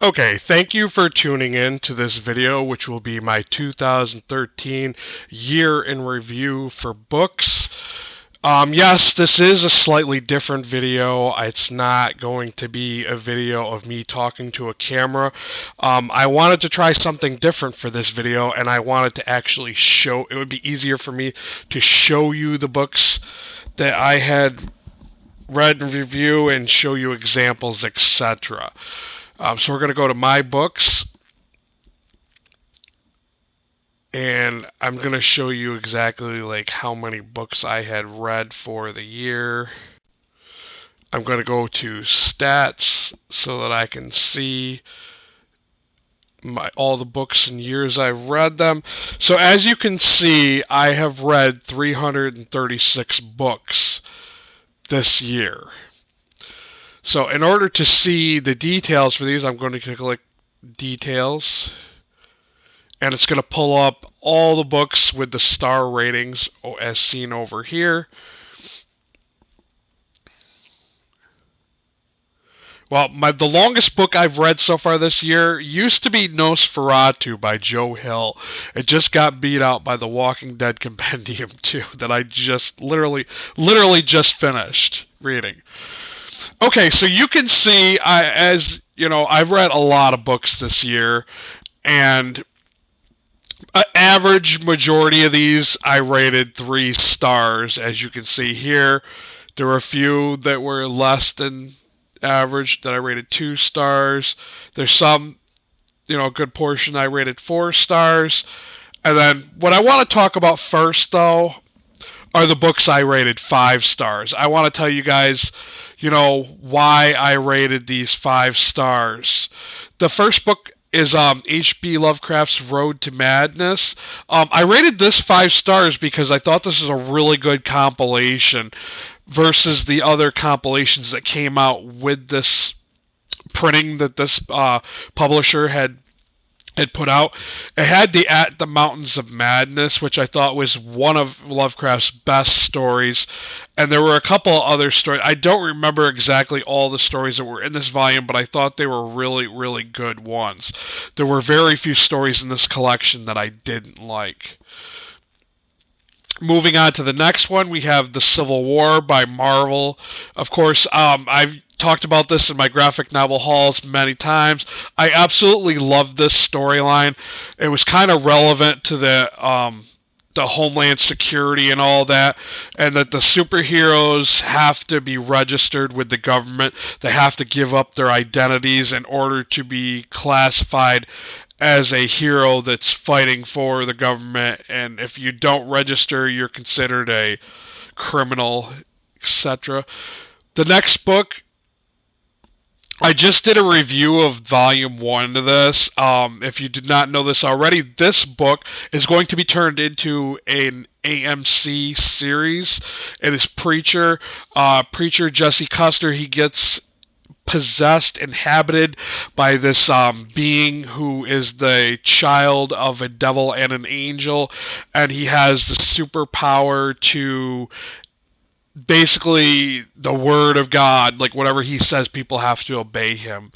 Okay, thank you for tuning in to this video, which will be my 2013 year in review for books. Yes, this is a slightly different video. It's not going to be a video of me talking to a camera. I wanted to try something different for this video, and I wanted to actually show, it would be easier for me to show you the books that I had read and review and show you examples, etc. So we're going to go to my books, and I'm going to show you exactly like how many books I had read for the year. I'm going to go to stats so that I can see all the books and years I've read them. So as you can see, I have read 336 books this year. So in order to see the details for these, I'm going to click details, and it's going to pull up all the books with the star ratings as seen over here. Well, the longest book I've read so far this year used to be Nosferatu by Joe Hill. It just got beat out by The Walking Dead Compendium 2 that I just literally just finished reading. Okay, so you can see, as you know, I've read a lot of books this year, and an average majority of these I rated 3 stars. As you can see here, there were a few that were less than average that I rated 2 stars. There's some, a good portion I rated 4 stars. And then what I want to talk about first, though, are the books I rated 5 stars. I want to tell you guys, why I rated these 5 stars. The first book is H.P. Lovecraft's Road to Madness. I rated this 5 stars because I thought this was a really good compilation versus the other compilations that came out with this printing that this publisher had put out. It had the At the Mountains of Madness, which I thought was one of Lovecraft's best stories. And there were a couple of other stories. I don't remember exactly all the stories that were in this volume, but I thought they were really, really good ones. There were very few stories in this collection that I didn't like. Moving on to the next one, we have The Civil War by Marvel. Of course, I've talked about this in my graphic novel hauls many times. I absolutely love this storyline. It was kind of relevant to the Homeland Security and all that, and that the superheroes have to be registered with the government. They have to give up their identities in order to be classified as a hero that's fighting for the government, and if you don't register, you're considered a criminal, etc. The next book, I just did a review of Volume 1 of this. If you did not know this already, this book is going to be turned into an AMC series. It is Preacher. Preacher Jesse Custer, he gets possessed, inhabited by this being who is the child of a devil and an angel, and he has the superpower to basically the word of God, like whatever he says, people have to obey him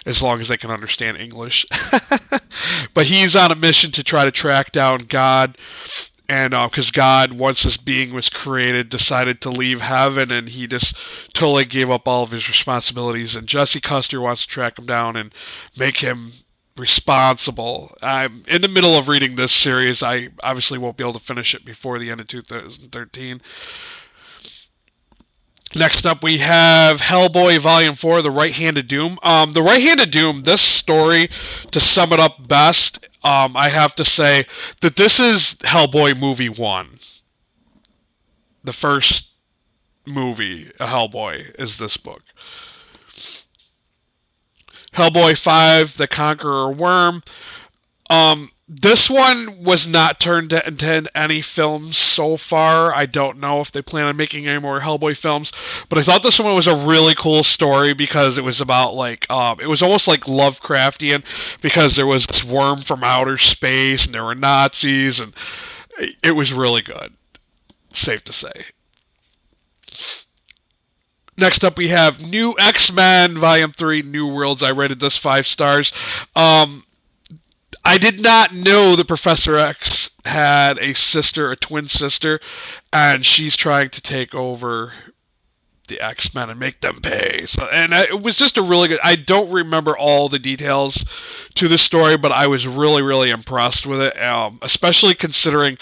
as long as they can understand English. But he's on a mission to try to track down God, and because God, once this being was created, decided to leave heaven, and he just totally gave up all of his responsibilities, and Jesse Custer wants to track him down and make him responsible. I'm in the middle of reading this series. I obviously won't be able to finish it before the end of 2013. Next up, we have Hellboy Volume 4, The Right-Handed Doom. The Right-Handed Doom, this story, to sum it up best, I have to say that this is Hellboy Movie 1. The first movie, Hellboy, is this book. Hellboy 5, The Conqueror Worm. This one was not turned into any films so far. I don't know if they plan on making any more Hellboy films, but I thought this one was a really cool story because it was about it was almost like Lovecraftian because there was this worm from outer space and there were Nazis, and it was really good. Safe to say. Next up, we have New X-Men Volume 3, New Worlds. I rated this 5 stars. I did not know that Professor X had a sister, a twin sister, and she's trying to take over the X-Men and make them pay. So, and it was just a really good... I don't remember all the details to the story, but I was really, really impressed with it, especially considering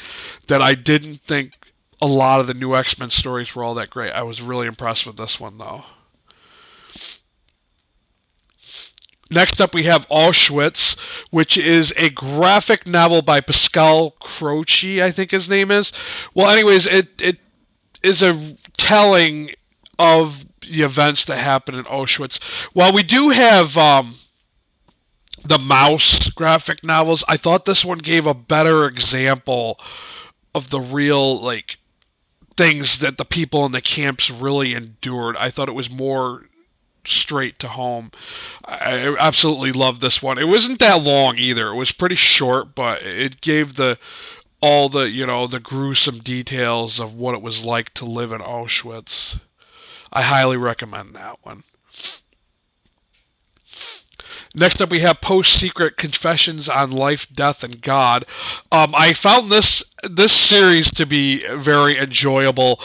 that I didn't think a lot of the new X-Men stories were all that great. I was really impressed with this one, though. Next up, we have Auschwitz, which is a graphic novel by Pascal Croce, I think his name is. Well, anyways, it is a telling of the events that happened in Auschwitz. While we do have the Mouse graphic novels, I thought this one gave a better example of the real, like, things that the people in the camps really endured. I thought it was more straight to home. I absolutely loved this one. It wasn't that long either. It was pretty short, but it gave all the, the gruesome details of what it was like to live in Auschwitz. I highly recommend that one. Next up, we have Post-Secret Confessions on Life, Death, and God. I found this series to be very enjoyable.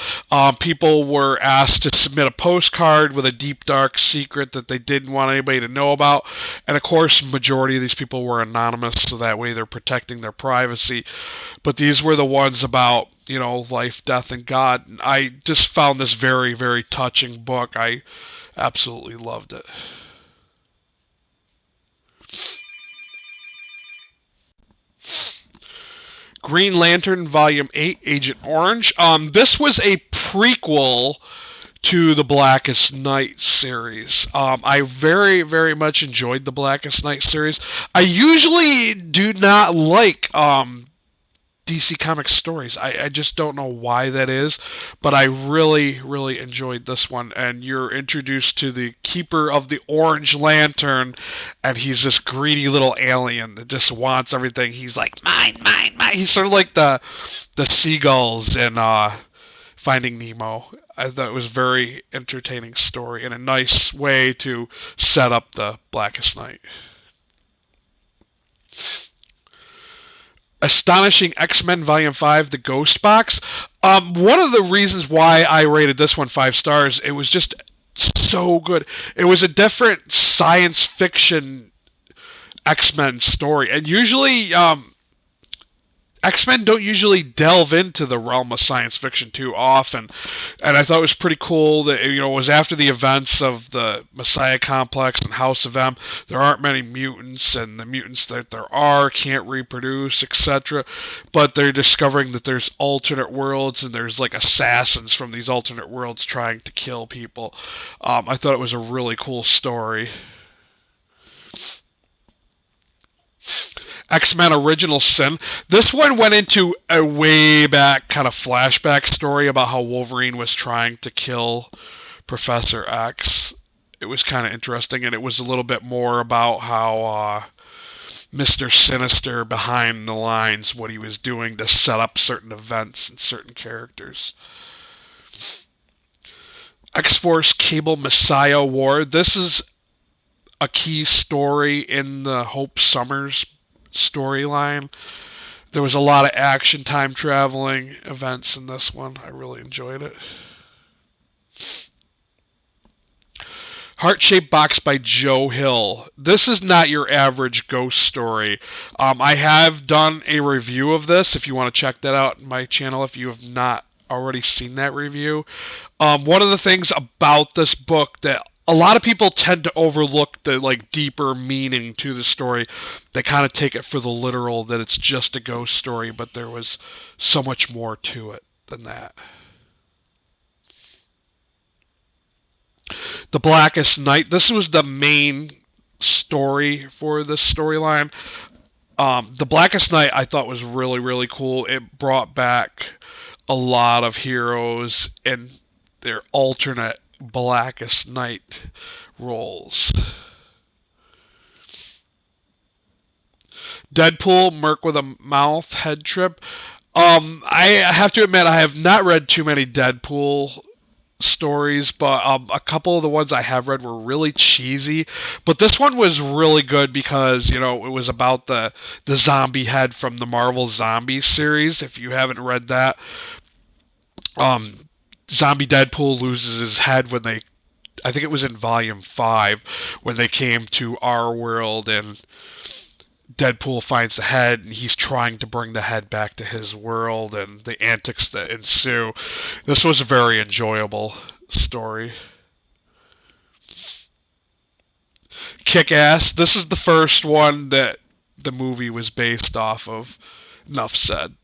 People were asked to submit a postcard with a deep, dark secret that they didn't want anybody to know about. And of course, majority of these people were anonymous, so that way they're protecting their privacy. But these were the ones about, life, death, and God. I just found this very, very touching book. I absolutely loved it. Green Lantern Volume 8, Agent Orange. This was a prequel to the Blackest Night series. I very, very much enjoyed the Blackest Night series. I usually do not like DC Comics stories. I just don't know why that is, but I really, really enjoyed this one. And you're introduced to the Keeper of the Orange Lantern, and he's this greedy little alien that just wants everything. He's like, mine, mine, mine. He's sort of like the seagulls in Finding Nemo. I thought it was a very entertaining story and a nice way to set up the Blackest Night. Astonishing X-Men Volume 5, The Ghost Box. One of the reasons why I rated this one 5 stars, it was just so good. It was a different science fiction X-Men story. And usually, X-Men don't usually delve into the realm of science fiction too often. And I thought it was pretty cool that, it was after the events of the Messiah Complex and House of M. There aren't many mutants, and the mutants that there are can't reproduce, etc. But they're discovering that there's alternate worlds, and there's like assassins from these alternate worlds trying to kill people. I thought it was a really cool story. X-Men Original Sin. This one went into a way back kind of flashback story about how Wolverine was trying to kill Professor X. It was kind of interesting, and it was a little bit more about how Mr. Sinister behind the lines, what he was doing to set up certain events and certain characters. X-Force Cable Messiah War. This is a key story in the Hope Summers storyline. There was a lot of action, time traveling events in this one. I really enjoyed it. Heart-Shaped Box by Joe Hill. This is not your average ghost story. I have done a review of this, if you want to check that out on my channel, if you have not already seen that review. One of the things about this book that a lot of people tend to overlook the deeper meaning to the story. They kind of take it for the literal, that it's just a ghost story, but there was so much more to it than that. The Blackest Night. This was the main story for this storyline. The Blackest Night I thought was really, really cool. It brought back a lot of heroes in their alternate Blackest Night roles. Deadpool, Merc with a Mouth, Head Trip. I have to admit, I have not read too many Deadpool stories, but a couple of the ones I have read were really cheesy. But this one was really good because it was about the zombie head from the Marvel Zombie series. If you haven't read that, um, Zombie Deadpool loses his head when they. I think it was in Volume 5 when they came to our world and Deadpool finds the head and he's trying to bring the head back to his world and the antics that ensue. This was a very enjoyable story. Kick-Ass. This is the first one that the movie was based off of. Enough said.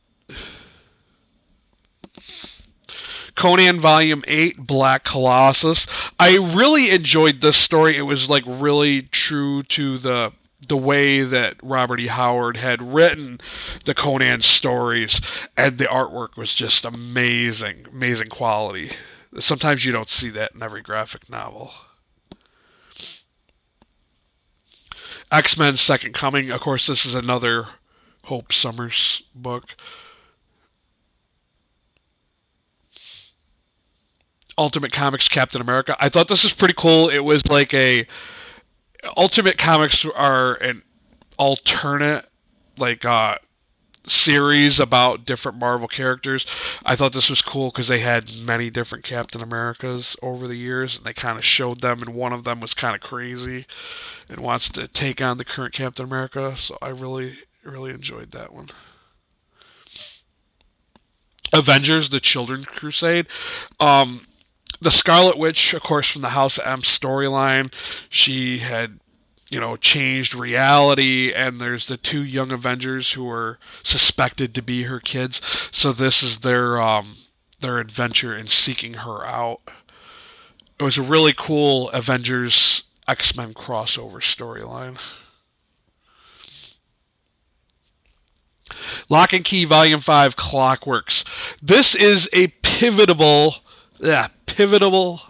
Conan Volume 8, Black Colossus. I really enjoyed this story. It was like really true to the way that Robert E. Howard had written the Conan stories, and the artwork was just amazing, amazing quality. Sometimes you don't see that in every graphic novel. X-Men Second Coming. Of course, this is another Hope Summers book. Ultimate Comics Captain America. I thought this was pretty cool. It was like Ultimate Comics are an alternate like series about different Marvel characters. I thought this was cool because they had many different Captain Americas over the years, and they kind of showed them, and one of them was kind of crazy and wants to take on the current Captain America. So I really, really enjoyed that one. Avengers: The Children's Crusade. The Scarlet Witch, of course, from the House of M storyline, she had, changed reality, and there's the two young Avengers who are suspected to be her kids. So this is their adventure in seeking her out. It was a really cool Avengers X-Men crossover storyline. Lock and Key Volume 5, Clockworks. This is a pivotal,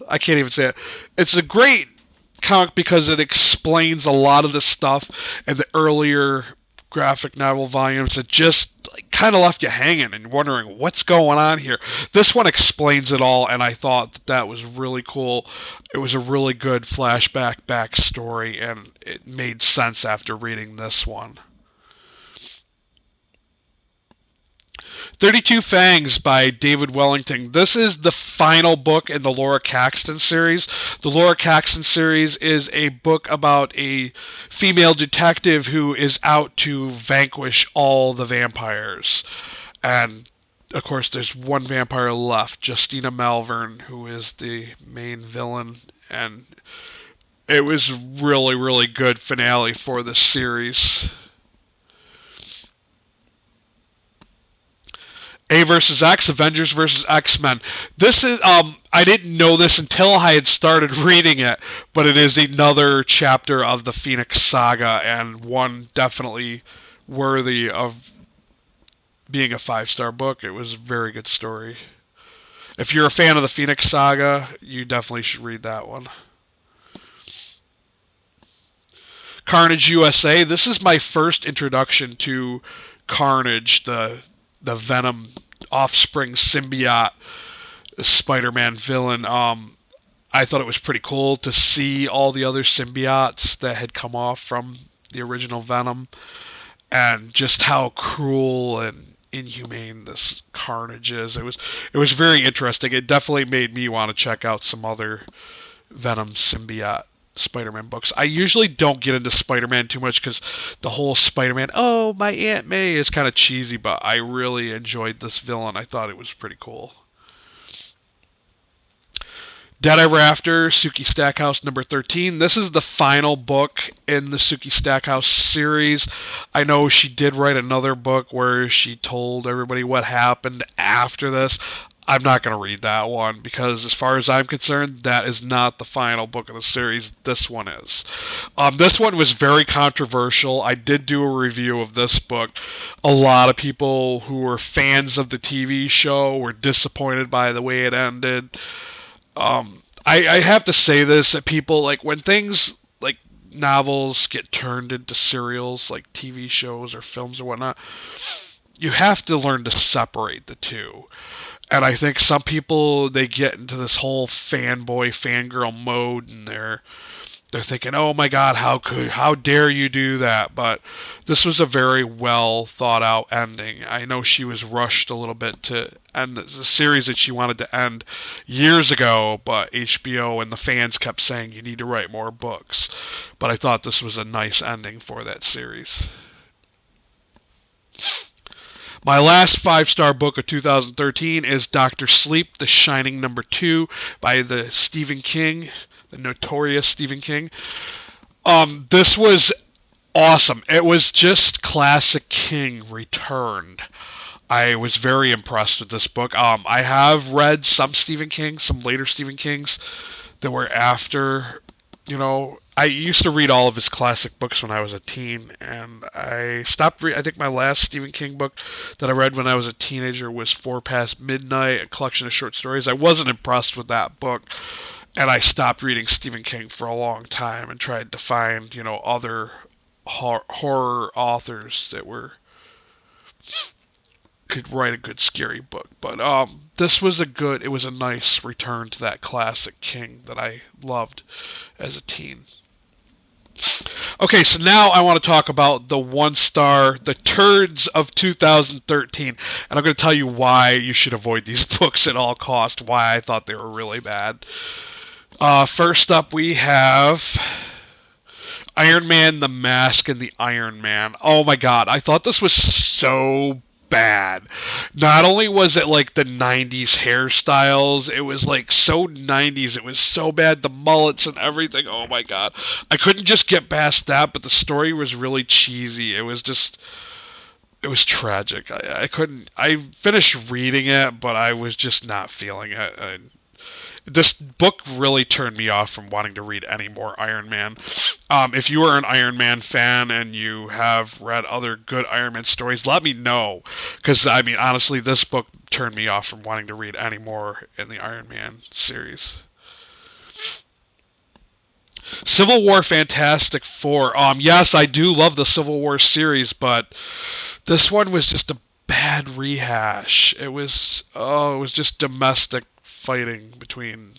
I can't even say it. It's a great comic because it explains a lot of the stuff in the earlier graphic novel volumes that just kind of left you hanging and wondering what's going on here. This one explains it all, and I thought that was really cool. It was a really good flashback backstory, and it made sense after reading this one. 32 Fangs by David Wellington. This is the final book in the Laura Caxton series. The Laura Caxton series is a book about a female detective who is out to vanquish all the vampires. And, of course, there's one vampire left, Justina Malvern, who is the main villain. And it was really, really good finale for the series. A versus X, Avengers versus X-Men. This is, I didn't know this until I had started reading it, but it is another chapter of the Phoenix Saga, and one definitely worthy of being a 5-star book. It was a very good story. If you're a fan of the Phoenix Saga, you definitely should read that one. Carnage USA. This is my first introduction to Carnage, the Venom offspring symbiote Spider-Man villain. I thought it was pretty cool to see all the other symbiotes that had come off from the original Venom, and just how cruel and inhumane this Carnage is. It was very interesting. It definitely made me want to check out some other Venom symbiote Spider-Man books. I usually don't get into Spider-Man too much because the whole Spider-Man, oh, my Aunt May, is kind of cheesy, but I really enjoyed this villain. I thought it was pretty cool. Dead Ever After, Sookie Stackhouse number 13. This is the final book in the Sookie Stackhouse series. I know she did write another book where she told everybody what happened after this. I'm not going to read that one because, as far as I'm concerned, that is not the final book of the series. This one is. This one was very controversial. I did do a review of this book. A lot of people who were fans of the TV show were disappointed by the way it ended. I have to say this, that people, like, when things like novels get turned into serials, like TV shows or films or whatnot, you have to learn to separate the two. And I think some people, they get into this whole fanboy, fangirl mode, and they're thinking, "Oh my God, how dare you do that?" But this was a very well thought out ending. I know she was rushed a little bit to end the series that she wanted to end years ago, but HBO and the fans kept saying you need to write more books. But I thought this was a nice ending for that series. My last 5-star book of 2013 is Doctor Sleep: The Shining #2 by the Stephen King, the notorious Stephen King. This was awesome. It was just classic King returned. I was very impressed with this book. I have read some Stephen King, some later Stephen Kings that were after, I used to read all of his classic books when I was a teen, and I stopped reading. I think my last Stephen King book that I read when I was a teenager was Four Past Midnight, a collection of short stories. I wasn't impressed with that book, and I stopped reading Stephen King for a long time and tried to find, other horror authors that could write a good scary book. But this was it was a nice return to that classic King that I loved as a teen. Okay, so now I want to talk about the 1-star, the turds of 2013, and I'm going to tell you why you should avoid these books at all cost, why I thought they were really bad. First up, we have Iron Man, The Mask, and the Iron Man. Oh my God, I thought this was so bad. Not only was it like the 90s hairstyles, it was like so 90s, it was so bad, the mullets and everything. Oh my God, I couldn't just get past that, but the story was really cheesy. It was tragic. I finished reading it, but I was just not feeling it. This book really turned me off from wanting to read any more Iron Man. If you are an Iron Man fan and you have read other good Iron Man stories, let me know. Because, honestly, this book turned me off from wanting to read any more in the Iron Man series. Civil War Fantastic Four. Yes, I do love the Civil War series, but this one was just a bad rehash. It was just domestic fighting between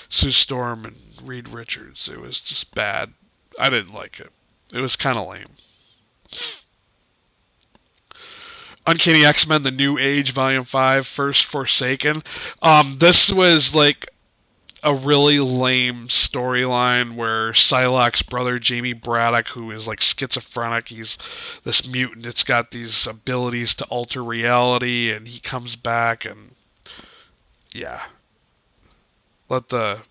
Sue Storm and Reed Richards. It was just bad. I didn't like it. It was kind of lame. Uncanny X-Men: The New Age, Volume 5, First Forsaken. This was like a really lame storyline where Psylocke's brother, Jamie Braddock, who is like schizophrenic, he's this mutant that's got these abilities to alter reality, and he comes back, and yeah. Let the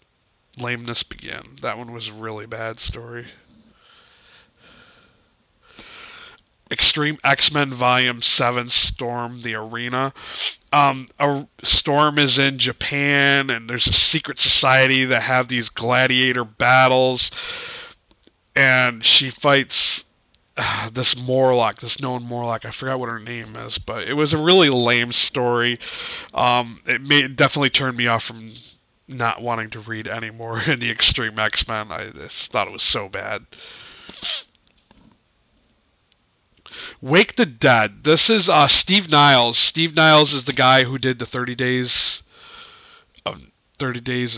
lameness begin. That one was a really bad story. Extreme X-Men Volume 7, Storm the Arena. Storm is in Japan, and there's a secret society that have these gladiator battles, and she fights this Morlock, this known Morlock. I forgot what her name is, but it was a really lame story. It definitely turned me off from not wanting to read any more in the Extreme X-Men. I just thought it was so bad. Wake the Dead. This is Steve Niles. Steve Niles is the guy who did the 30 Days a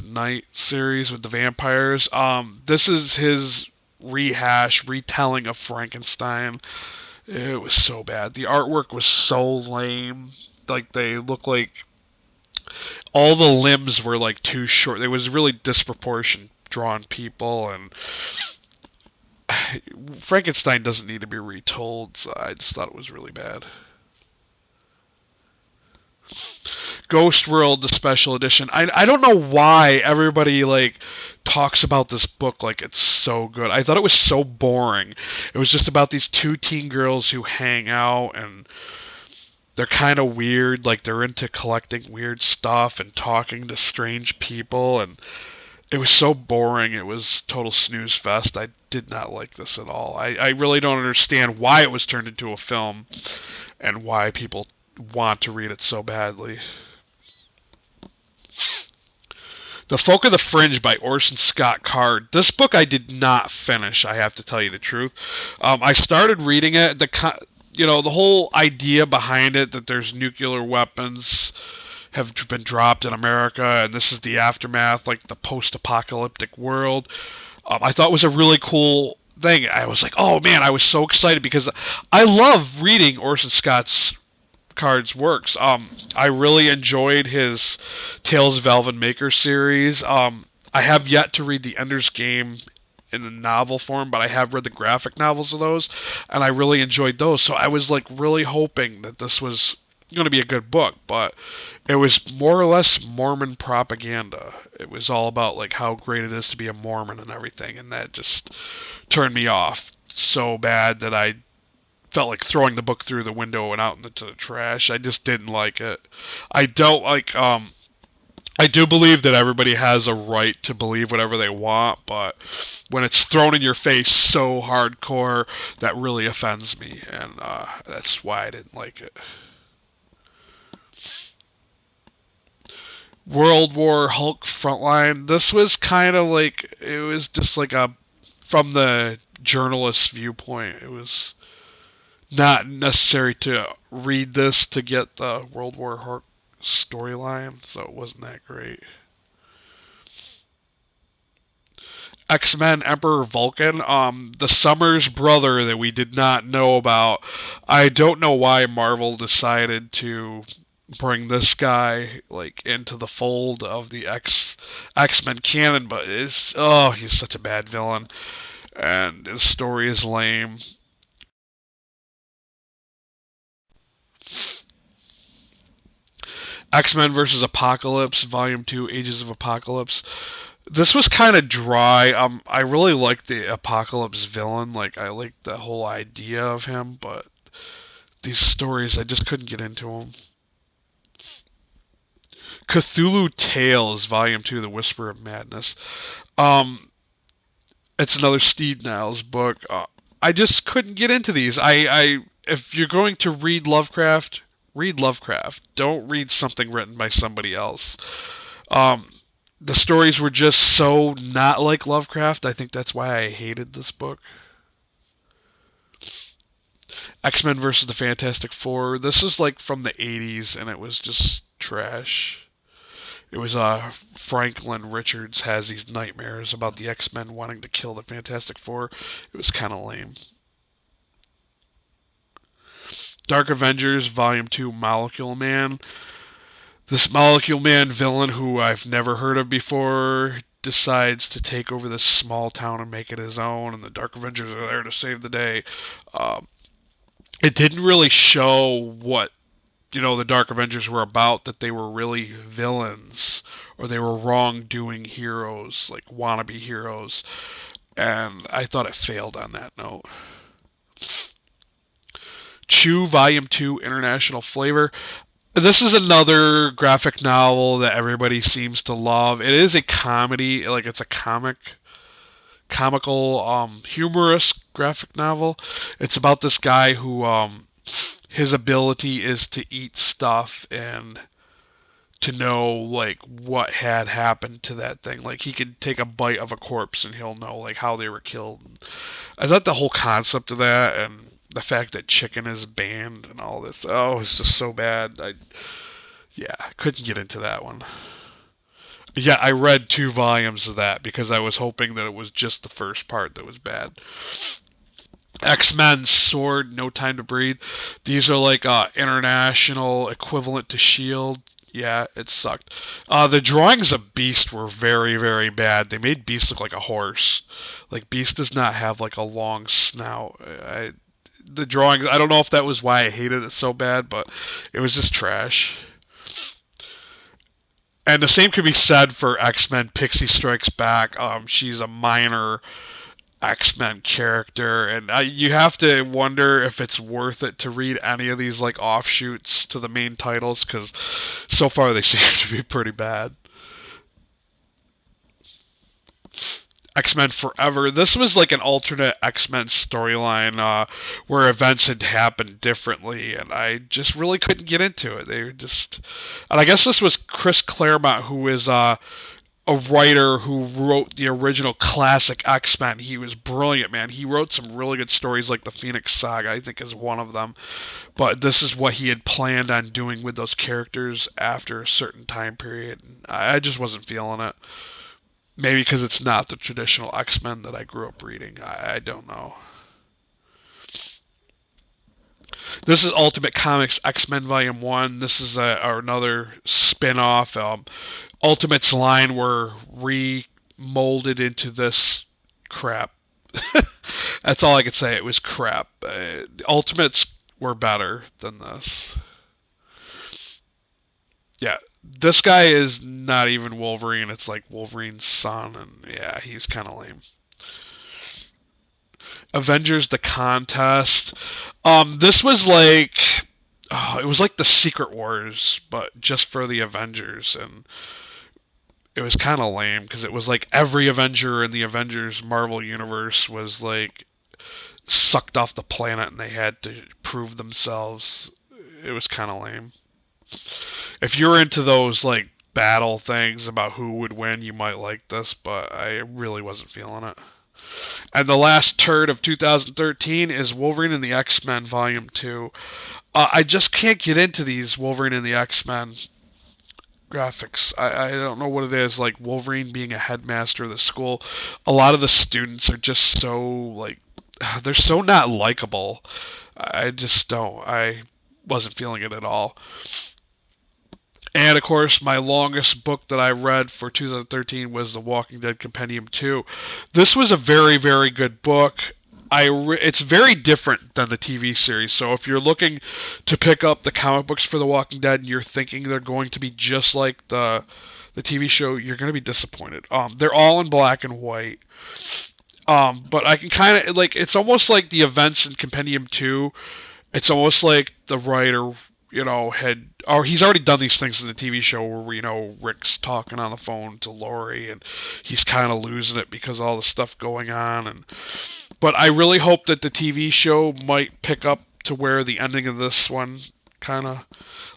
Night series with the vampires. This is his retelling of Frankenstein. It was so bad. The artwork was so lame. Like, they look like all the limbs were like too short. It was really disproportionate drawn people, and Frankenstein doesn't need to be retold, so I just thought it was really bad. Ghost World, the special edition. I don't know why everybody talks about this book like it's so good. I thought it was so boring. It was just about these two teen girls who hang out, and they're kind of weird. Like, they're into collecting weird stuff and talking to strange people, and it was so boring. It was total snooze fest. I did not like this at all. I really don't understand why it was turned into a film and why people want to read it so badly. The Folk of the Fringe by Orson Scott Card. This book I did not finish, I have to tell you the truth. I started reading it. The whole idea behind it, that there's nuclear weapons have been dropped in America, and this is the aftermath, like the post-apocalyptic world. I thought was a really cool thing. I was like, oh man, I was so excited because I love reading Orson Scott's Card's works. I really enjoyed his Tales of Alvin Maker series. I have yet to read The Ender's Game in the novel form, but I have read the graphic novels of those, and I really enjoyed those. So I was like really hoping that this was going to be a good book, but it was more or less Mormon propaganda. It was all about like how great it is to be a Mormon and everything, and that just turned me off so bad that I felt like throwing the book through the window and out into the trash. I just didn't like it. I don't like I do believe that everybody has a right to believe whatever they want, but when it's thrown in your face so hardcore, that really offends me, and that's why I didn't like it. World War Hulk Frontline. This was kind of like, it was just like a, from the journalist's viewpoint, it was not necessary to read this to get the World War Hulk storyline, so it wasn't that great. X-Men Emperor Vulcan, the Summers brother that we did not know about. I don't know why Marvel decided to bring this guy like into the fold of the X-Men canon, but he's such a bad villain, and his story is lame. X-Men versus Apocalypse, Volume 2, Ages of Apocalypse. This was kind of dry. I really liked the Apocalypse villain. Like, I liked the whole idea of him, but these stories, I just couldn't get into them. Cthulhu Tales, Volume 2, The Whisper of Madness. Um, it's another Steve Niles book. I just couldn't get into these. If you're going to read Lovecraft. Don't read something written by somebody else. The stories were just so not like Lovecraft. I think that's why I hated this book. X-Men versus the Fantastic Four. This was like from the 80s, and it was just trash. It was Franklin Richards has these nightmares about the X-Men wanting to kill the Fantastic Four. It was kind of lame. Dark Avengers Volume 2 Molecule Man. This Molecule Man villain, who I've never heard of before, decides to take over this small town and make it his own, and the Dark Avengers are there to save the day. It didn't really show what, the Dark Avengers were about, that they were really villains, or they were wrongdoing heroes, like wannabe heroes, and I thought it failed on that note. Chew Volume 2 International Flavor. This is another graphic novel that everybody seems to love. It is a comedy, like it's a comical, humorous graphic novel. It's about this guy who, his ability is to eat stuff and to know, like, what had happened to that thing. Like, he could take a bite of a corpse and he'll know, like, how they were killed. I thought the whole concept of that, and the fact that chicken is banned and all this, it's just so bad. I couldn't get into that one. Yeah, I read 2 volumes of that because I was hoping that it was just the first part that was bad. X-Men Sword, No Time to Breathe. These are like international equivalent to S.H.I.E.L.D. Yeah, it sucked. The drawings of Beast were very, very bad. They made Beast look like a horse. Like, Beast does not have like a long snout. The drawings, I don't know if that was why I hated it so bad, but it was just trash. And the same could be said for X-Men Pixie Strikes Back. She's a minor X-Men character, and you have to wonder if it's worth it to read any of these like offshoots to the main titles, because so far they seem to be pretty bad. X-Men Forever. This was like an alternate X-Men storyline where events had happened differently, and I just really couldn't get into it. They were just, and I guess this was Chris Claremont, who is a writer who wrote the original classic X-Men. He was brilliant, man. He wrote some really good stories like the Phoenix Saga, I think is one of them. But this is what he had planned on doing with those characters after a certain time period. I just wasn't feeling it. Maybe because it's not the traditional X-Men that I grew up reading. I don't know. This is Ultimate Comics X-Men Volume 1. This is another spin-off. Ultimate's line were remolded into this crap. That's all I could say. It was crap. The Ultimates were better than this. Yeah, this guy is not even Wolverine. It's like Wolverine's son, and yeah, he's kind of lame. Avengers: The Contest. This was like it was like the Secret Wars, but just for the Avengers, and it was kind of lame because it was like every Avenger in the Avengers Marvel universe was like sucked off the planet, and they had to prove themselves. It was kind of lame. If you're into those like battle things about who would win, you might like this, but I really wasn't feeling it. And the last turd of 2013 is Wolverine and the X-Men Volume 2. I just can't get into these Wolverine and the X-Men graphics. I don't know what it is. Like Wolverine being a headmaster of the school, a lot of the students are just so like they're so not likable. I just don't. I wasn't feeling it at all. And of course, my longest book that I read for 2013 was The Walking Dead Compendium 2. This was a very, very good book. It's very different than the TV series. So if you're looking to pick up the comic books for The Walking Dead and you're thinking they're going to be just like the TV show, you're going to be disappointed. They're all in black and white. But I can kind of like it's almost like the events in Compendium 2. It's almost like the writer, had or he's already done these things in the TV show where Rick's talking on the phone to Lori and he's kind of losing it because of all the stuff going on. And but I really hope that the TV show might pick up to where the ending of this one kind of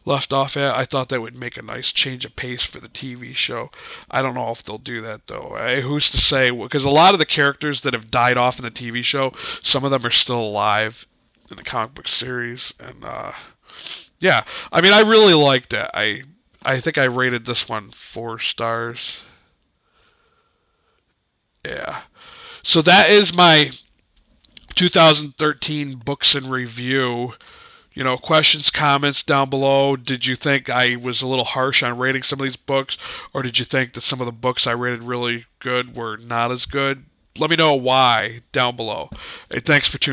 left off at. I thought that would make a nice change of pace for the TV show. I don't know if they'll do that though. Who's to say? Because a lot of the characters that have died off in the TV show, some of them are still alive in the comic book series, and yeah, I mean, I really liked it. I think I rated this one 4 stars. Yeah. So that is my 2013 books in review. Questions, comments down below. Did you think I was a little harsh on rating some of these books, or did you think that some of the books I rated really good were not as good? Let me know why down below. Hey, thanks for tuning in.